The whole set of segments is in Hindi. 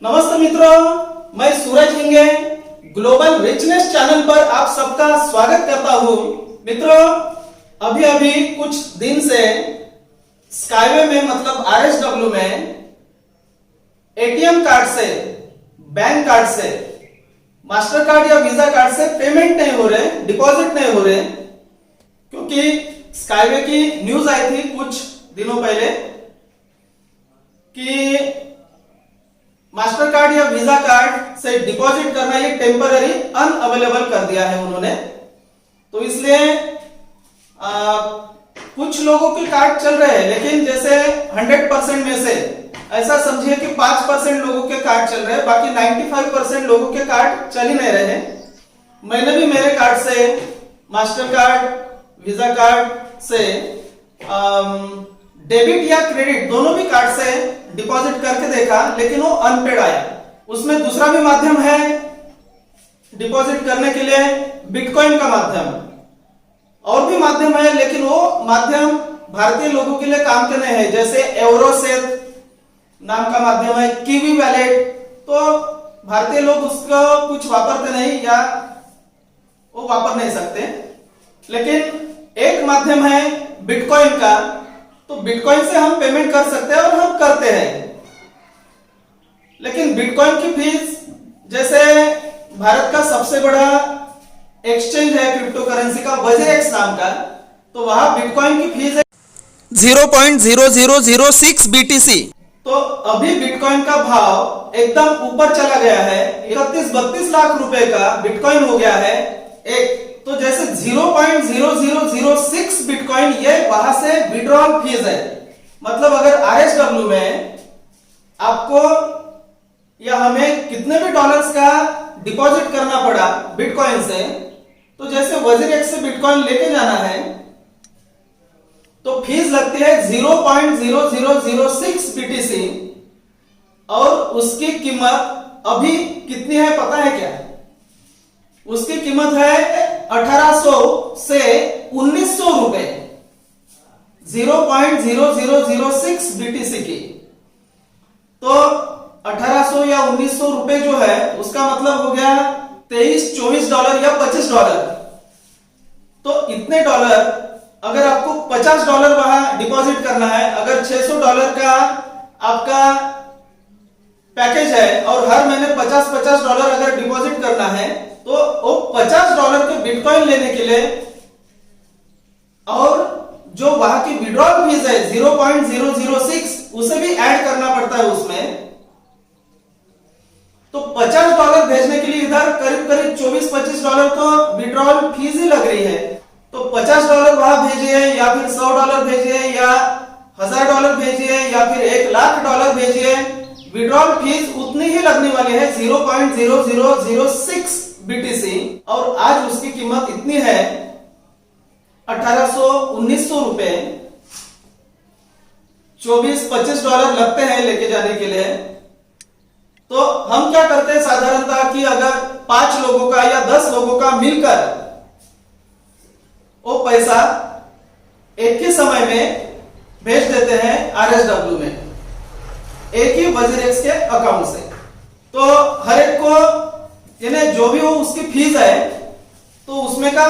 नमस्ते मित्रों, मैं सूरज हिंगे ग्लोबल रिचनेस चैनल पर आप सबका स्वागत करता हूं। मित्रों, अभी अभी कुछ दिन से स्काईवे में मतलब आरएसडब्ल्यू में एटीएम कार्ड से, बैंक कार्ड से, मास्टर कार्ड या वीजा कार्ड से पेमेंट नहीं हो रहे, डिपॉजिट नहीं हो रहे, क्योंकि स्काईवे की न्यूज आई थी कुछ दिनों पहले कि मास्टर कार्ड या वीजा कार्ड से डिपॉजिट करना ये टेम्पररी अनअवेलेबल कर दिया है उन्होंने। तो इसलिए कुछ लोगों के कार्ड चल रहे हैं, लेकिन जैसे 100% में से ऐसा समझिए कि 5% लोगों के कार्ड चल रहे हैं, बाकी 95% लोगों के कार्ड चल ही नहीं रहे। मैंने भी मेरे कार्ड से, मास्टर कार्ड, वीजा कार्ड से डेबिट या क्रेडिट दोनों भी कार्ड से डिपॉजिट करके देखा, लेकिन वो अनपेड आया। उसमें दूसरा भी माध्यम है डिपॉजिट करने के लिए, बिटकॉइन का माध्यम, और भी माध्यम है, लेकिन वो माध्यम भारतीय लोगों के लिए काम के नहीं है। जैसे एवरोसेट नाम का माध्यम है, कीवी वैलेट, तो भारतीय लोग उसको कुछ वापरते नहीं या वो वापर नहीं सकते। लेकिन एक माध्यम है बिटकॉइन का, तो बिटकॉइन से हम पेमेंट कर सकते हैं और हम करते हैं। लेकिन बिटकॉइन की फीस, जैसे भारत का सबसे बड़ा एक्सचेंज है क्रिप्टो करेंसी का वजीरेक्स नाम का, तो वहां बिटकॉइन की फीस है 0.0006 BTC। तो अभी बिटकॉइन का भाव एकदम ऊपर चला गया है, 31-32 लाख रुपए का बिटकॉइन हो गया है एक। तो जैसे 0.0006 बिटकॉइन ये वहां से विड्रॉल फीस है। मतलब अगर आरएसडब्ल्यू में आपको या हमें कितने भी डॉलर्स का डिपॉजिट करना पड़ा बिटकॉइन से, तो जैसे वजीरेक्स से बिटकॉइन लेके जाना है तो फीस लगती है 0.0006 BTC, और उसकी कीमत अभी कितनी है पता है क्या? उसकी कीमत है 1800 से 1900 रुपए, 0.0006 BTC की। तो 1800 या 1900 रुपए जो है उसका मतलब हो गया 23-24 डॉलर या 25 डॉलर। तो इतने डॉलर अगर आपको 50 डॉलर वहां डिपॉजिट करना है, अगर 600 डॉलर का आपका पैकेज है और हर महीने 50-50 डॉलर अगर डिपॉजिट करना है, तो वो 50 डॉलर के बिटकॉइन लेने के लिए और जो वहां की विड्रॉल फीस है 0.006 उसे भी ऐड करना पड़ता है उसमें। तो 50 डॉलर भेजने के लिए इधर करीब करीब 24-25 डॉलर तो विड्रॉल फीस ही लग रही है। तो 50 डॉलर वहां भेजिए, या फिर 100 डॉलर भेजिए, या 1000 डॉलर भेजिए, या फिर 1 लाख डॉलर भेजिए, विड्रॉल फीस उतनी ही लगने वाली है 0.0006 BTC। और आज उसकी कीमत इतनी है 1800-1900 रुपए, 24-25 डॉलर लगते हैं लेके जाने के लिए। तो हम क्या करते हैं साधारणतः कि अगर 5 लोगों का या 10 लोगों का मिलकर वो पैसा एक ही समय में भेज देते हैं आरएसडब्ल्यू में, एक ही वजीरेक्स के अकाउंट से। तो हर एक को यानी जो भी हो उसकी फीस है तो उसमें का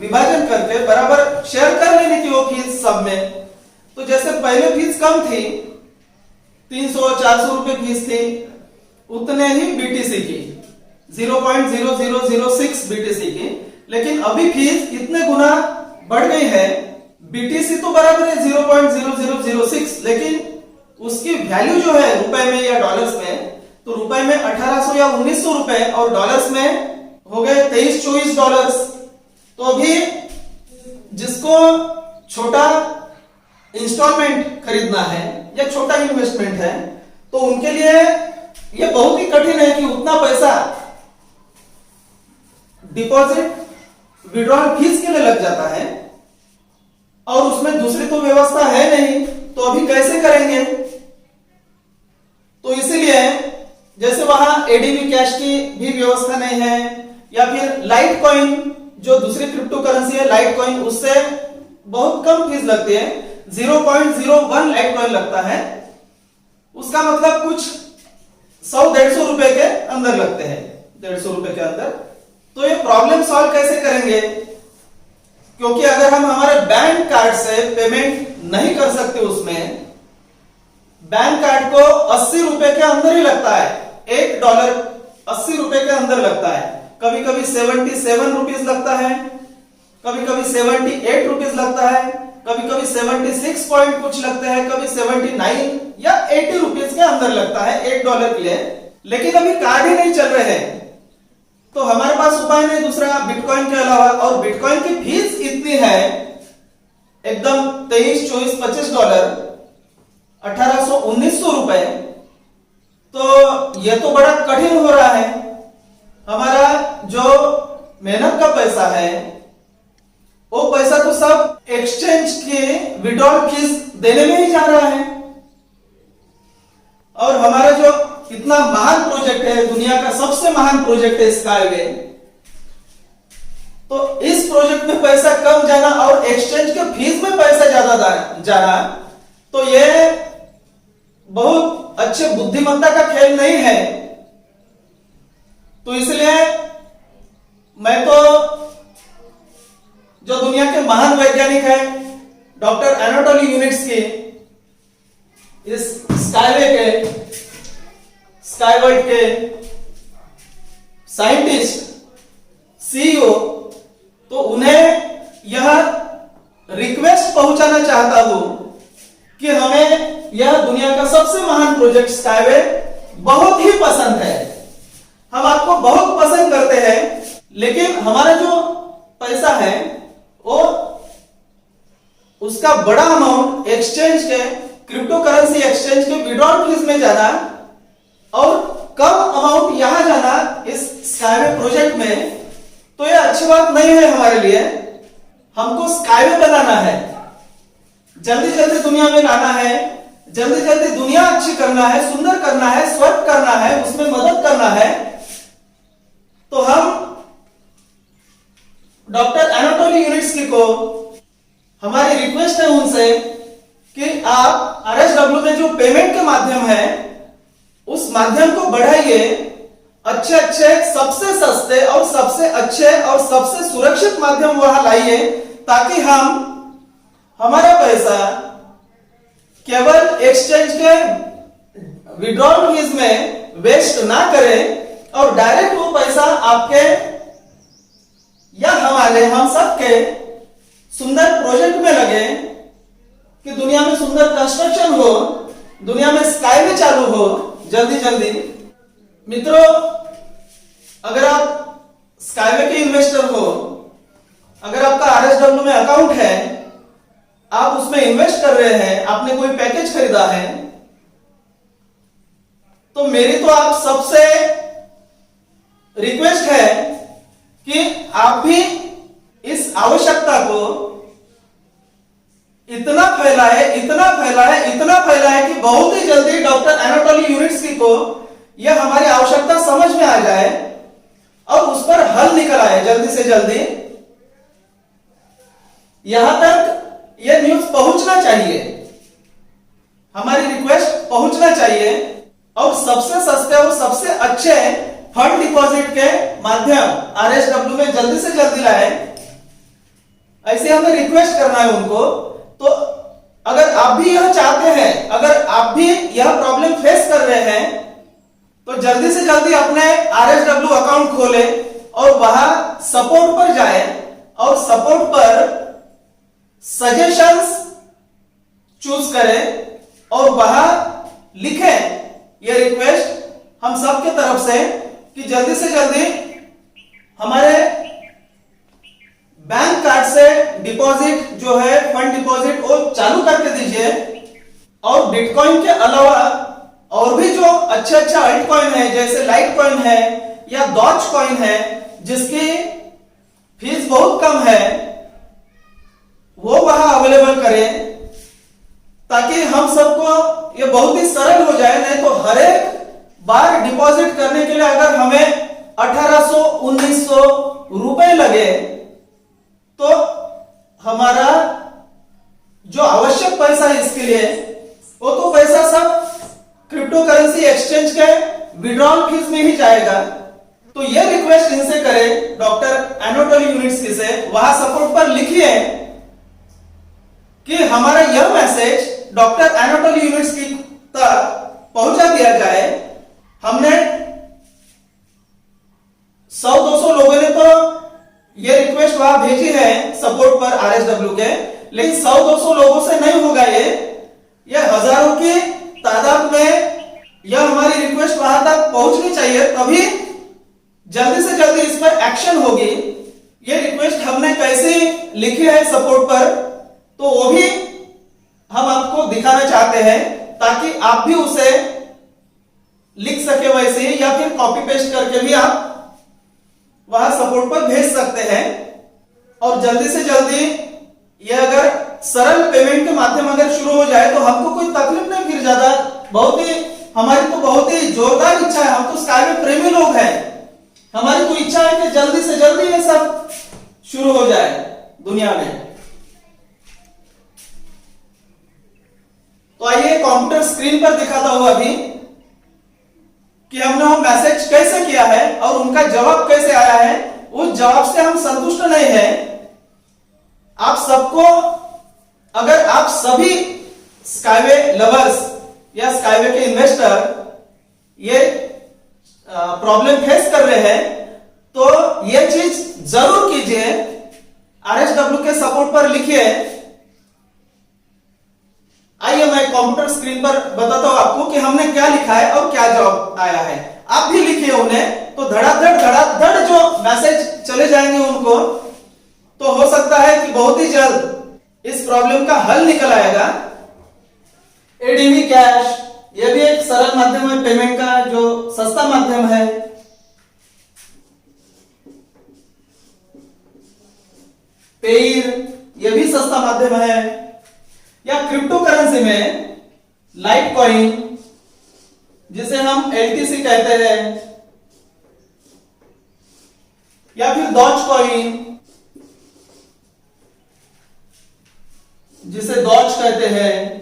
विभाजन करके बराबर शेयर कर लेने की वो फीस सब में। तो जैसे पहले फीस कम थी, 300-400 रुपए फीस थी, उतने ही बीटीसी की, 0.0006 BTC की। लेकिन अभी फीस इतने गुना बढ़ गई है। बीटीसी तो बराबर है 0.0006, लेकिन उसकी वैल्यू जो है रुपए में या डॉलर्स में, तो रुपए में 1800 या 1900 रुपए और डॉलर्स में हो गए 23-24 डॉलर्स। तो अभी जिसको छोटा इंस्टॉलमेंट खरीदना है या छोटा इन्वेस्टमेंट है, तो उनके लिए यह बहुत ही कठिन है कि उतना पैसा डिपॉजिट विड्रॉल फीस के लिए लग जाता है, और उसमें दूसरी तो व्यवस्था है नहीं, तो अभी कैसे करेंगे? तो इसीलिए जैसे वहां एडीबी कैश की भी व्यवस्था नहीं है, या फिर लाइट कॉइन जो दूसरी क्रिप्टो करेंसी है लाइट कॉइन, उससे बहुत कम फीस लगती है, 0.01 लाइट कॉइन लगता है। उसका मतलब कुछ 100-150 रुपए के अंदर लगते हैं, 150 रुपए के अंदर। तो ये प्रॉब्लम सॉल्व कैसे करेंगे? क्योंकि अगर हम हमारे बैंक कार्ड से पेमेंट नहीं कर सकते, उसमें बैंक कार्ड को 80 रुपए के अंदर ही लगता है, $1 80 रुपए के अंदर लगता है। कभी कभी 77 रुपीज लगता है, कभी कभी 78 रुपीज लगता है, कभी कभी 76 पॉइंट कुछ लगते हैं, कभी 79 या 80 रुपीज के अंदर लगता है $1 के लिए। लेकिन अभी कार्ड ही नहीं चल रहे हैं, तो हमारे पास उपाय नहीं दूसरा बिटकॉइन के अलावा। और बिटकॉइन की फीस इतनी है, एकदम 23, 24, $25, 1800, 1900 रुपए। तो यह तो बड़ा कठिन हो रहा है। हमारा जो मेहनत का पैसा है, वो पैसा तो सब एक्सचेंज के विड्रॉल फीस देने में ही जा रहा है। और हमारा जो इतना महान प्रोजेक्ट है, दुनिया का सबसे महान प्रोजेक्ट है स्काईवे, तो इस प्रोजेक्ट में पैसा कम जाना और एक्सचेंज के फीस में पैसा ज्यादा जाना, तो ये बहुत अच्छे बुद्धिमत्ता का खेल नहीं है। तो इसलिए मैं तो जो दुनिया के महान वैज्ञानिक हैं, डॉक्टर एनाटोली यूनिट्स की, इस स्काईवे के, स्काईवर्ड के साइंटिस्ट, सीईओ, तो उन्हें यह रिक्वेस्ट पहुंचाना चाहता हूं कि हमें यह दुनिया का सबसे महान प्रोजेक्ट स्काईवे बहुत ही पसंद है। हम आपको बहुत पसंद करते हैं, लेकिन हमारा जो पैसा है वो उसका बड़ा अमाउंट एक्सचेंज के, क्रिप्टो करेंसी एक्सचेंज के विड्रॉल फीस में जाना और कम अमाउंट यहां जाना इस स्काईवे प्रोजेक्ट में, तो यह अच्छी बात नहीं है हमारे लिए। हमको स्काईवे बनाना है, जल्दी जल्दी दुनिया में लाना है, जल्दी जल्दी दुनिया अच्छी करना है, सुंदर करना है, स्वच्छ करना है, उसमें मदद करना है। तो हम डॉक्टर एनाटोली यूनिट्स को हमारी रिक्वेस्ट है उनसे कि आप आरएसडब्ल्यू में जो पेमेंट के माध्यम है, उस माध्यम को बढ़ाइए, अच्छे अच्छे, सबसे सस्ते और सबसे अच्छे और सबसे सुरक्षित माध्यम वहां लाइए, ताकि हम हमारा पैसा केवल एक्सचेंज के विड्रॉल फीस में वेस्ट ना करें और डायरेक्ट वो पैसा आपके या हमारे, हम सबके सुंदर प्रोजेक्ट में लगे कि दुनिया में सुंदर कंस्ट्रक्शन हो, दुनिया में स्काईवे चालू हो जल्दी जल्दी। मित्रों, अगर आप स्काईवे के इन्वेस्टर हो, अगर आपका आरएसडब्ल्यू में अकाउंट है, आप उसमें इन्वेस्ट कर रहे हैं, आपने कोई पैकेज खरीदा है, तो मेरी तो आप सबसे रिक्वेस्ट है कि आप भी इस आवश्यकता को इतना फैलाए, इतना फैलाए, इतना फैलाए कि बहुत ही जल्दी डॉक्टर एनाटोली यूनिट्स को यह हमारी आवश्यकता समझ में आ जाए और उस पर हल निकल आए जल्दी से जल्दी। यहां तक यह न्यूज पहुंचना चाहिए, हमारी रिक्वेस्ट पहुंचना चाहिए, और सबसे सस्ते और सबसे अच्छे फंड डिपॉजिट के माध्यम आरएसडब्ल्यू में जल्दी से जल्दी लाए, ऐसे हमें रिक्वेस्ट करना है उनको। तो अगर आप भी यह चाहते हैं, अगर आप भी यह प्रॉब्लम फेस कर रहे हैं, तो जल्दी से जल्दी अपने आरएसडब्ल्यू अकाउंट खोले और वहां सपोर्ट पर जाए और सपोर्ट पर सजेशंस चूज करें और वहां लिखें यह रिक्वेस्ट हम सबके तरफ से कि जल्दी से जल्दी हमारे बैंक कार्ड से डिपॉजिट जो है, फंड डिपॉजिट, वो चालू करके दीजिए। और बिटकॉइन के अलावा और भी जो अच्छे अच्छे अल्ट कॉइन है, जैसे लाइट कॉइन है या डॉज कॉइन है, जिसकी फीस बहुत कम है, वो वहां अवेलेबल करें, ताकि हम सबको ये बहुत ही सरल हो जाए। नहीं तो हर एक बार डिपॉजिट करने के लिए अगर हमें 1800, 1900 रुपए लगे, तो हमारा जो आवश्यक पैसा है इसके लिए, वो तो पैसा सब क्रिप्टो करेंसी एक्सचेंज के विड्रॉल फीस में ही जाएगा। तो ये रिक्वेस्ट इनसे करें डॉक्टर एनाटोली यूनिट्स्की से, वहां सपोर्ट पर लिखिए कि हमारा यह मैसेज डॉक्टर एनाटोली यूनिट्स्की तक पहुंचा दिया जाए। हमने 100-200 लोगों ने तो ये रिक्वेस्ट वहां भेजी है सपोर्ट पर आरएसडब्ल्यू के, लेकिन 100-200 लोगों से नहीं होगा। ये हजारों की तादाद में यह हमारी रिक्वेस्ट वहां तक पहुंचनी चाहिए, तभी जल्दी से जल्दी इस पर एक्शन होगी। ये रिक्वेस्ट हमने कैसे लिखी है सपोर्ट पर, तो वो भी हम आपको दिखाना चाहते हैं ताकि आप भी उसे लिख सके वैसे, या फिर कॉपी पेस्ट करके भी आप वहां सपोर्ट पर भेज सकते हैं। और जल्दी से जल्दी ये अगर सरल पेमेंट के माध्यम अगर शुरू हो जाए तो हमको कोई तकलीफ नहीं, फिर ज्यादा हमारी तो बहुत ही जोरदार इच्छा है। हम तो स्काईवे प्रेमी लोग हैं, हमारी तो इच्छा है कि जल्दी से जल्दी ये सब शुरू हो जाए दुनिया में। तो आइए कंप्यूटर स्क्रीन पर दिखाता हूं अभी कि हमने वो मैसेज कैसे किया है और उनका जवाब कैसे आया है। उस जवाब से हम संतुष्ट नहीं है। आप सबको, अगर आप सभी स्काईवे लवर्स या स्काईवे के इन्वेस्टर ये प्रॉब्लम फेस कर रहे हैं, तो ये चीज जरूर कीजिए। आरएसडब्ल्यू के सपोर्ट पर लिखिए। आइए मैं कंप्यूटर स्क्रीन पर बताता हूं आपको कि हमने क्या लिखा है और क्या जवाब आया है। आप भी लिखिए उन्हें, तो धड़ाधड़ जो मैसेज चले जाएंगे उनको, तो हो सकता है कि बहुत ही जल्द इस प्रॉब्लम का हल निकल आएगा। एडीवी कैश, यह भी एक सरल माध्यम है पेमेंट का, जो सस्ता माध्यम है। पेयर, यह भी सस्ता माध्यम है। या क्रिप्टो करेंसी में लाइट कॉइन, जिसे हम एलटीसी कहते हैं, या फिर डॉज कॉइन, जिसे डॉज कहते हैं।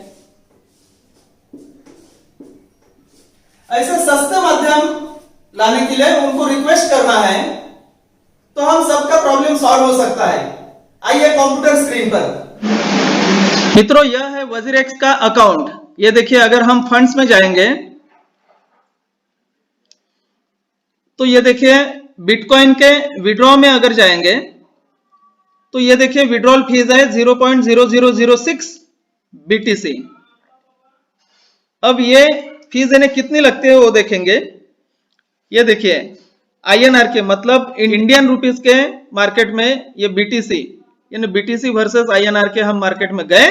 ऐसे सस्ते माध्यम लाने के लिए उनको रिक्वेस्ट करना है, तो हम सबका प्रॉब्लम सॉल्व हो सकता है। आइए कंप्यूटर स्क्रीन पर। मित्रों, यह है वजीरेक्स का अकाउंट। ये देखिए, अगर हम फंड्स में जाएंगे तो ये देखिए बिटकॉइन के विड्रॉ में अगर जाएंगे तो ये देखिए विड्रॉल फीस है 0.0006 बीटीसी। अब ये फीस इन्हें कितनी लगती है वो देखेंगे। ये देखिए आईएनआर के, मतलब इंडियन रुपीस के मार्केट में ये बीटीसी, यानी बीटीसी वर्सेस आईएनआर के हम मार्केट में गए।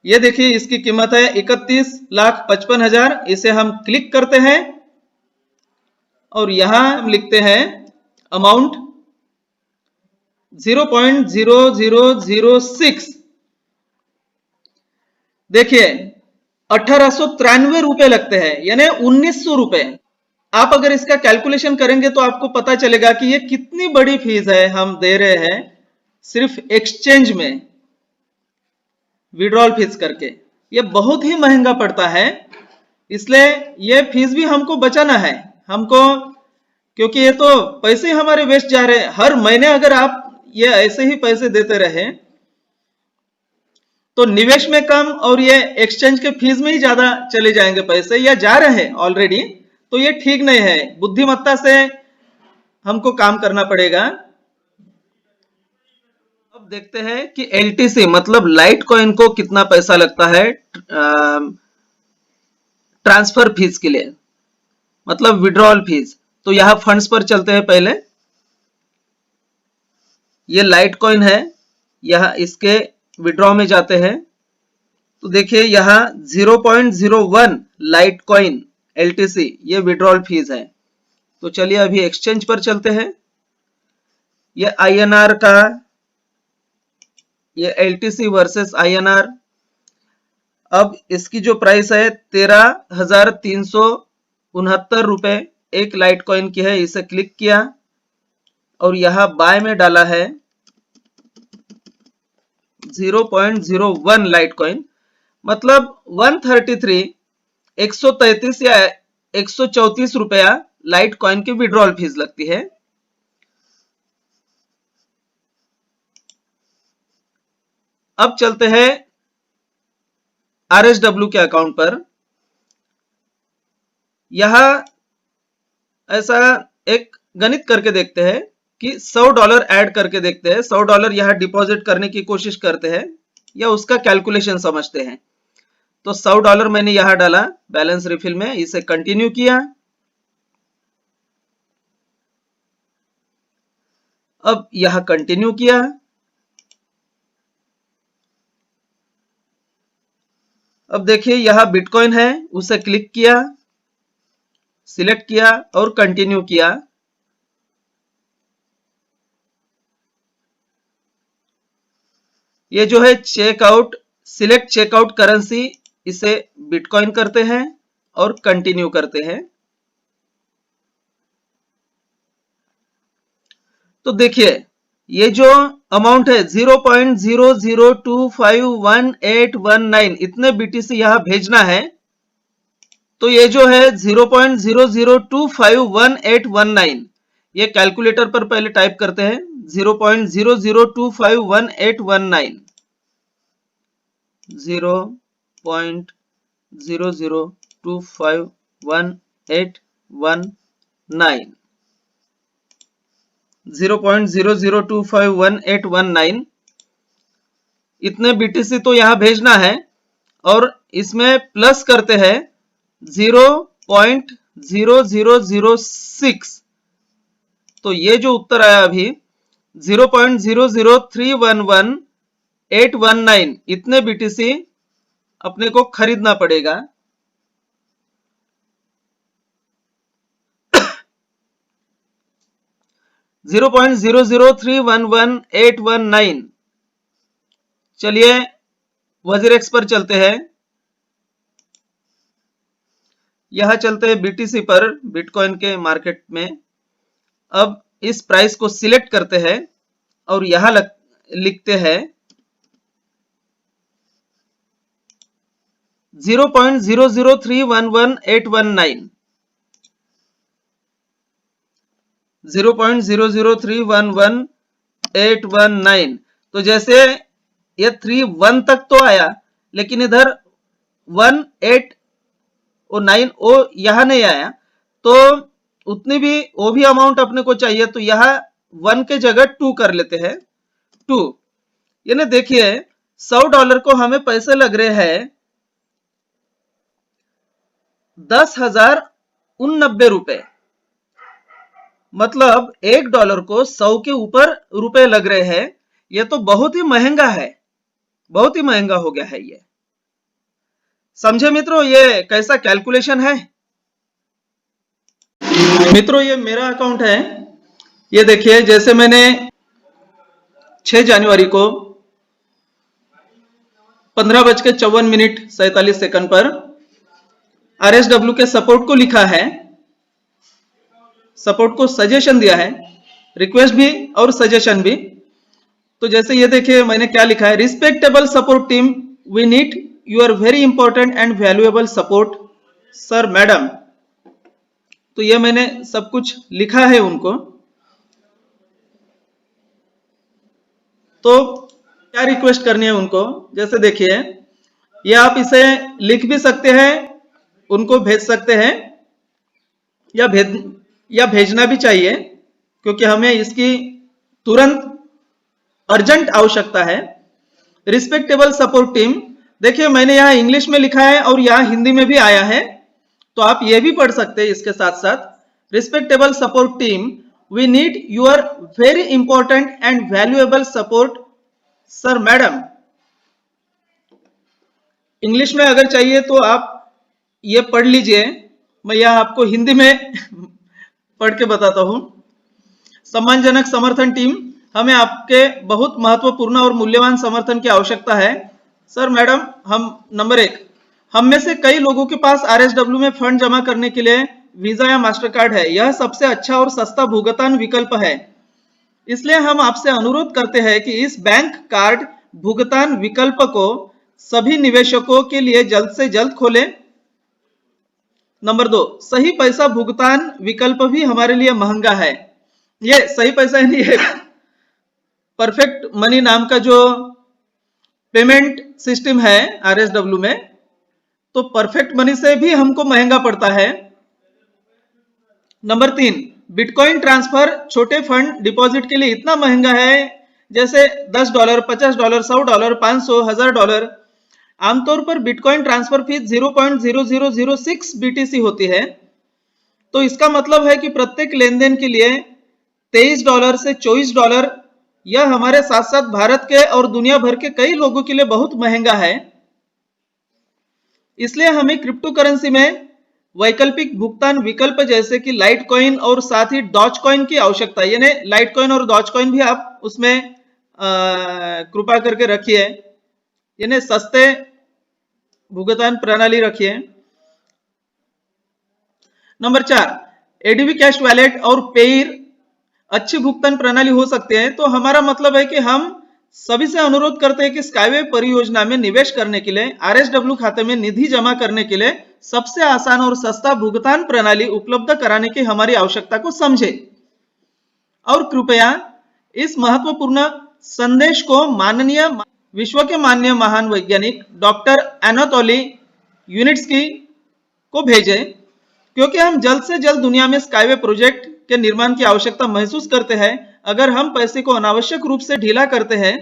ये देखिए इसकी कीमत है 31,55,000। इसे हम क्लिक करते हैं और यहां हम लिखते हैं अमाउंट 0.0006। देखिए 1893 रुपए लगते हैं, यानी 1900 रुपए। आप अगर इसका कैलकुलेशन करेंगे तो आपको पता चलेगा कि ये कितनी बड़ी फीस है हम दे रहे हैं सिर्फ एक्सचेंज में, विड्रॉल फीस करके। ये बहुत ही महंगा पड़ता है, इसलिए ये फीस भी हमको बचाना है हमको, क्योंकि ये तो पैसे हमारे वेस्ट जा रहे हैं। हर महीने अगर आप ये ऐसे ही पैसे देते रहे तो निवेश में कम और ये एक्सचेंज के फीस में ही ज्यादा चले जाएंगे पैसे, या जा रहे हैं ऑलरेडी। तो ये ठीक नहीं है, बुद्धिमत्ता से हमको काम करना पड़ेगा। अब देखते हैं कि एलटीसी मतलब लाइट कॉइन को कितना पैसा लगता है ट्रांसफर फीस के लिए, मतलब विड्रॉल फीस। तो यहां फंड्स पर चलते हैं पहले। ये लाइट कॉइन है, यहां इसके विड्रॉ में जाते हैं तो देखिए यहां 0.01 लाइट कॉइन एलटीसी ये विड्रॉल फीस है। तो चलिए अभी एक्सचेंज पर चलते हैं। ये आईएनआर का, ये एलटीसी वर्सेस आईएनआर। अब इसकी जो प्राइस है 13,369 रुपए एक लाइट कॉइन की है। इसे क्लिक किया और यहां बाय में डाला है 0.01 लाइट कॉइन, मतलब 133 या 134 रुपया लाइट कॉइन की विड्रॉल फीस लगती है। अब चलते हैं RSW के अकाउंट पर। यहां ऐसा एक गणित करके देखते हैं कि $100 ऐड करके देखते हैं। $100 यहां डिपॉजिट करने की कोशिश करते हैं या उसका कैलकुलेशन समझते हैं। तो $100 मैंने यहां डाला बैलेंस रिफिल में, इसे कंटिन्यू किया। अब यहां कंटिन्यू किया। अब देखिए यहां बिटकॉइन है, उसे क्लिक किया, सिलेक्ट किया और कंटिन्यू किया। ये जो है चेकआउट, सिलेक्ट चेकआउट करेंसी, इसे बिटकॉइन करते हैं और कंटिन्यू करते हैं। तो देखिए ये जो अमाउंट है 0.00251819 इतने BTC यहां भेजना है। तो ये जो है 0.00251819, ये कैलकुलेटर पर पहले टाइप करते हैं 0.00251819, 0.00251819, 0.00251819 इतने BTC तो यहां भेजना है और इसमें प्लस करते हैं 0.0006। तो ये जो उत्तर आया अभी 0.00311819 इतने BTC अपने को खरीदना पड़ेगा। $0.00311819। चलिए वजीरेक्स पर चलते हैं। यहां चलते हैं BTC पर, बिटकॉइन के मार्केट में। अब इस प्राइस को सिलेक्ट करते हैं और यहां लिखते हैं 0.00311819, 0.00311819। तो जैसे ये 31 तक तो आया, लेकिन इधर 18 और 9 ओ यहां नहीं आया, तो उतनी भी वो भी अमाउंट अपने को चाहिए। तो यहां 1 के जगह 2 कर लेते हैं, 2। यानी देखिए $100 को हमें पैसे लग रहे हैं 10,089 रुपए। मतलब $1 को 100 के ऊपर रुपए लग रहे हैं। ये तो बहुत ही महंगा है, बहुत ही महंगा हो गया है ये। समझे मित्रों ये कैसा कैलकुलेशन है। मित्रों ये मेरा अकाउंट है। ये देखिए जैसे मैंने 6 जनवरी को 15:54 पर RSW के सपोर्ट को लिखा है, सपोर्ट को सजेशन दिया है, रिक्वेस्ट भी और सजेशन भी। तो जैसे ये देखिए मैंने क्या लिखा है, respectable support team, we need your very important and valuable support sir madam. तो ये मैंने सब कुछ लिखा है उनको। तो क्या रिक्वेस्ट करनी है उनको, जैसे देखिए ये आप इसे लिख भी सकते हैं, उनको भेज सकते हैं या भेजना भी चाहिए, क्योंकि हमें इसकी तुरंत अर्जेंट आवश्यकता है। रिस्पेक्टेबल सपोर्ट टीम, देखिए मैंने यहां इंग्लिश में लिखा है और यहां हिंदी में भी आया है, तो आप ये भी पढ़ सकते हैं इसके साथ साथ। Respectable support team, we need your very important and valuable support sir madam. English में अगर चाहिए तो आप ये पढ़ लीजिए, मैं यह आपको हिंदी में पढ़ के बताता हूं। सम्मानजनक समर्थन टीम, हमें आपके बहुत महत्वपूर्ण और मूल्यवान समर्थन की आवश्यकता है सर मैडम। हम नंबर 1, हम में से कई लोगों के पास RSW में फंड जमा करने के लिए वीजा या मास्टर कार्ड है। यह सबसे अच्छा और सस्ता भुगतान विकल्प है, इसलिए हम आपसे अनुरोध करते हैं कि इस बैंक कार्ड भुगतान विकल्प को सभी निवेशकों के लिए जल्द से जल्द खोलें। नंबर 2, सही पैसा भुगतान विकल्प भी हमारे लिए महंगा है। ये सही पैसा ही नहीं है, परफेक्ट मनी नाम का जो पेमेंट सिस्टम है RSW में, तो परफेक्ट मनी से भी हमको महंगा पड़ता है। नंबर 3, बिटकॉइन ट्रांसफर छोटे फंड डिपॉजिट के लिए इतना महंगा है, जैसे $10, $50, $100, $500, $1000। आमतौर पर बिटकॉइन ट्रांसफर फीस 0.0006 BTC होती है। तो इसका मतलब है कि प्रत्येक लेन देन के लिए $23 से $24, यह हमारे साथ साथ भारत के और दुनिया भर के कई लोगों के लिए बहुत महंगा है। इसलिए हमें क्रिप्टो करेंसी में वैकल्पिक भुगतान विकल्प जैसे कि लाइट कॉइन और साथ ही डॉज कॉइन की आवश्यकता है। यानी लाइट कॉइन और डॉज कॉइन भी आप उसमें कृपा करके रखिए, यानी सस्ते भुगतान प्रणाली रखिए। नंबर 4, एडीबी कैश वैलेट और पेयर अच्छी भुगतान प्रणाली हो सकते हैं। तो हमारा मतलब है कि हम सभी से अनुरोध करते हैं कि स्काईवे परियोजना में निवेश करने के लिए RSW खाते में निधि जमा करने के लिए सबसे आसान और सस्ता भुगतान प्रणाली उपलब्ध कराने की हमारी आवश्यकता को समझे और कृपया इस महत्वपूर्ण संदेश को माननीय विश्व के माननीय महान वैज्ञानिक डॉक्टर एनाटोली यूनिट्स्की को भेजें, क्योंकि हम जल्द से जल्द दुनिया में स्काईवे प्रोजेक्ट के निर्माण की आवश्यकता महसूस करते हैं। अगर हम पैसे को अनावश्यक रूप से ढीला करते हैं,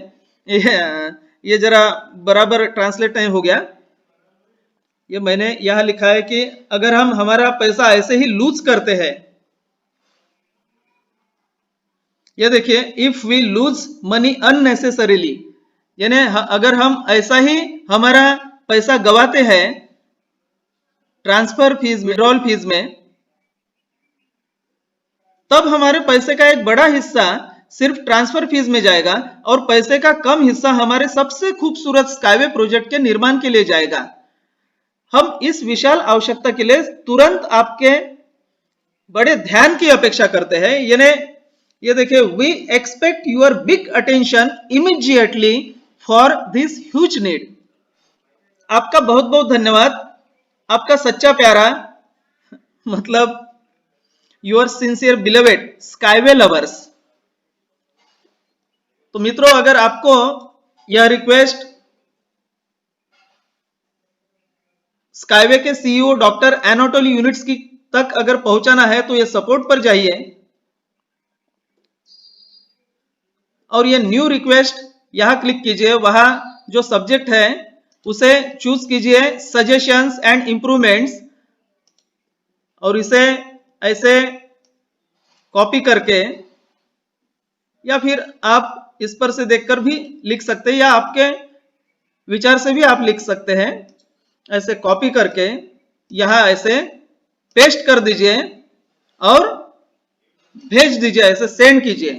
ये जरा बराबर ट्रांसलेट नहीं हो गया, ये मैंने यहां लिखा है कि अगर हम हमारा पैसा ऐसे ही लूज करते हैं, ये देखिए, if we lose money unnecessarily, यानी अगर हम ऐसा ही हमारा पैसा गवाते हैं ट्रांसफर फीस, विड्रॉल फीस में, तब हमारे पैसे का एक बड़ा हिस्सा सिर्फ ट्रांसफर फीस में जाएगा और पैसे का कम हिस्सा हमारे सबसे खूबसूरत स्काईवे प्रोजेक्ट के निर्माण के लिए जाएगा। हम इस विशाल आवश्यकता के लिए तुरंत आपके बड़े ध्यान की अपेक्षा करते हैं। यानी ये देखिए, we expect your big attention immediately for this huge need. आपका बहुत बहुत धन्यवाद, आपका सच्चा प्यारा, मतलब your sincere believed Skyway lovers. तो मित्रों, अगर आपको यह रिक्वेस्ट स्काईवे के सीईओ डॉक्टर एनाटोली यूनिट्स्की तक अगर पहुंचाना है तो ये सपोर्ट पर जाइए और ये न्यू रिक्वेस्ट यहां क्लिक कीजिए, वहां जो सब्जेक्ट है उसे चूज कीजिए सजेशंस एंड इंप्रूवमेंट्स, और इसे ऐसे कॉपी करके, या फिर आप इस पर से देखकर भी लिख सकते हैं, या आपके विचार से भी आप लिख सकते हैं। ऐसे कॉपी करके यहां ऐसे पेस्ट कर दीजिए और भेज दीजिए, ऐसे सेंड कीजिए,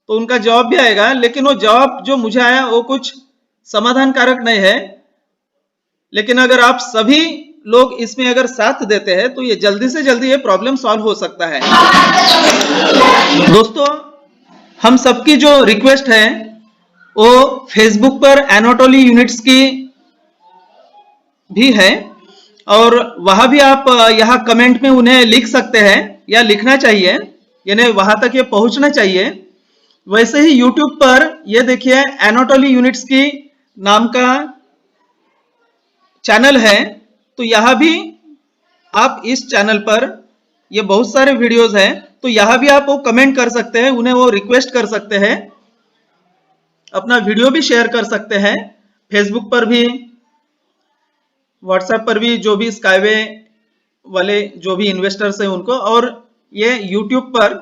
तो उनका जवाब भी आएगा। लेकिन वो जवाब जो मुझे आया वो कुछ समाधान कारक नहीं है, लेकिन अगर आप सभी लोग इसमें अगर साथ देते हैं तो ये जल्दी से जल्दी ये प्रॉब्लम सॉल्व हो सकता है। दोस्तों, हम सबकी जो रिक्वेस्ट है वो फेसबुक पर एनाटोली यूनिट्स की भी है, और वहां भी आप यहाँ कमेंट में उन्हें लिख सकते हैं, या लिखना चाहिए, यानी वहां तक ये पहुंचना चाहिए। वैसे ही यूट्यूब पर ये देखिए, एनाटोली यूनिट्स की नाम का चैनल है, तो यहां भी आप इस चैनल पर ये बहुत सारे वीडियोस हैं, तो यहां भी आप वो कमेंट कर सकते हैं, उन्हें वो रिक्वेस्ट कर सकते हैं, अपना वीडियो भी शेयर कर सकते हैं, फेसबुक पर भी, व्हाट्सएप पर भी, जो भी स्काईवे वाले जो भी इन्वेस्टर्स हैं उनको, और ये यूट्यूब पर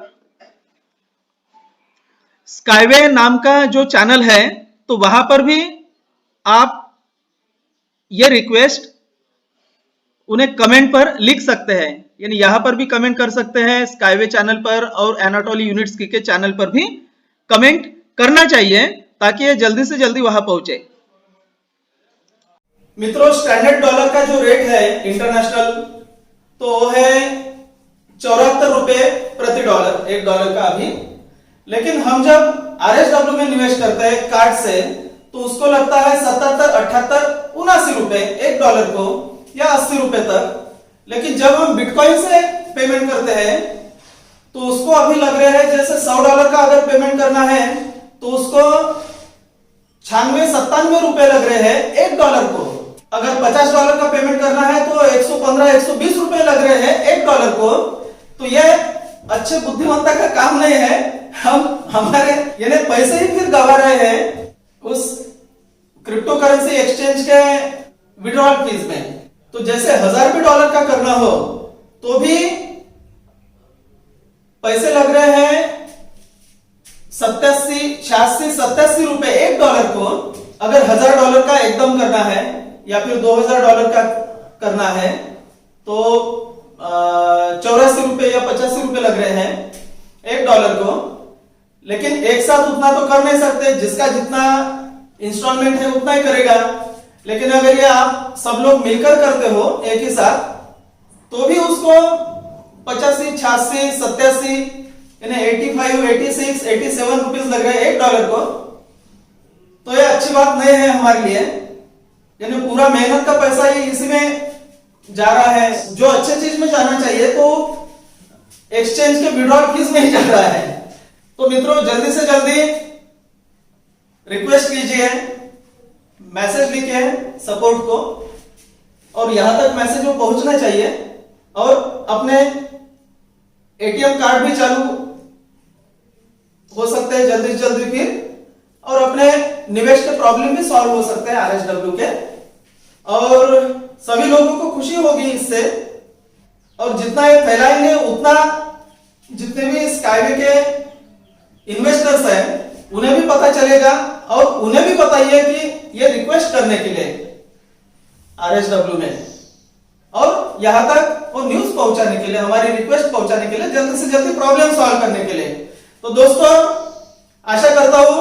स्काईवे नाम का जो चैनल है, तो वहां पर भी आप ये रिक्वेस्ट उन्हें कमेंट पर लिख सकते हैं, यानी यहां पर भी कमेंट कर सकते हैं स्काईवे चैनल पर, और एनाटोली यूनिट्स्की के चैनल पर भी कमेंट करना चाहिए ताकि ये जल्दी से जल्दी वहां पहुंचे। मित्रों, स्टैंडर्ड डॉलर का जो रेट है इंटरनेशनल, तो वो है 74 रुपए प्रति डॉलर, $1 का अभी। लेकिन हम जब RSW में निवेश करते हैं कार्ड से, तो उसको लगता है 77, 78, 79 रुपए $1 को, या 80 रुपए तक। लेकिन जब हम बिटकॉइन से पेमेंट करते हैं तो उसको अभी लग रहे हैं जैसे $100 का अगर पेमेंट करना है तो उसको 96-97 रुपए लग रहे हैं $1 को। अगर $50 का पेमेंट करना है तो 115-120 रुपए लग रहे हैं $1 को। तो यह अच्छे बुद्धिमत्ता का काम नहीं है। हम हमारे यानी पैसे ही फिर गवा रहे हैं उस क्रिप्टो करेंसी एक्सचेंज के विड्रॉल फीस में। तो जैसे $1000 भी का करना हो तो भी पैसे लग रहे हैं 86-87 रुपए $1 को। अगर $1000 का एकदम करना है या फिर $2000 का करना है तो 84 रुपए या 85 रुपए लग रहे हैं $1 को। लेकिन एक साथ उतना तो कर नहीं सकते, जिसका जितना इंस्टॉलमेंट है उतना ही करेगा। लेकिन अगर ये आप सब लोग मिलकर करते हो एक ही साथ तो भी उसको 85, 86, 87 यानी 85, 86, 87 रुपीज लग रहे हैं $1 को। तो ये अच्छी बात नहीं है हमारे लिए। यानी पूरा मेहनत का पैसा ही इसी में जा रहा है, जो अच्छे चीज में जाना चाहिए तो एक्सचेंज के विड्रॉल फीस में ही जा रहा है। तो मित्रों जल्दी से जल्दी रिक्वेस्ट कीजिए, मैसेज लिखे सपोर्ट को, और यहां तक मैसेज वो पहुंचना चाहिए। और अपने एटीएम कार्ड भी चालू हो सकते हैं जल्दी से जल्दी फिर, और अपने निवेश के प्रॉब्लम भी सॉल्व हो सकते हैं RSW के, और सभी लोगों को खुशी होगी इससे। और जितना ये फैलाएंगे उतना जितने भी स्काईवे के इन्वेस्टर्स हैं उन्हें भी पता चलेगा, और उन्हें भी बताइए कि ये रिक्वेस्ट करने के लिए RSW में, और यहां तक वो न्यूज पहुंचाने के लिए, हमारी रिक्वेस्ट पहुंचाने के लिए, जल्दी से जल्दी प्रॉब्लम सॉल्व करने के लिए। तो दोस्तों आशा करता हूं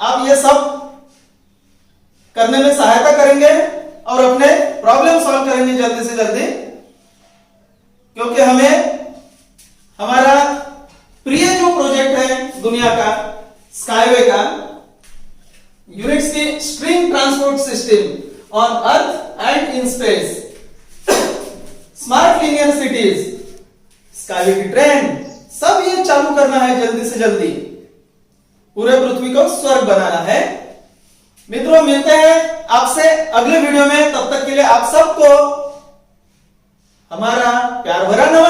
आप ये सब करने में सहायता करेंगे और अपने प्रॉब्लम सॉल्व करेंगे जल्दी से जल्दी, क्योंकि हमें हमारा प्रिय जो प्रोजेक्ट है दुनिया का, स्काईवे का, यूनिक्स की string transport system on earth and in space, smart linear cities, skyway की ट्रेन, सब ये चालू करना है जल्दी से जल्दी। पूरे पृथ्वी को स्वर्ग बनाना है। मित्रों मिलते हैं आपसे अगले वीडियो में, तब तक के लिए आप सबको हमारा प्यार भरा नमस्कार।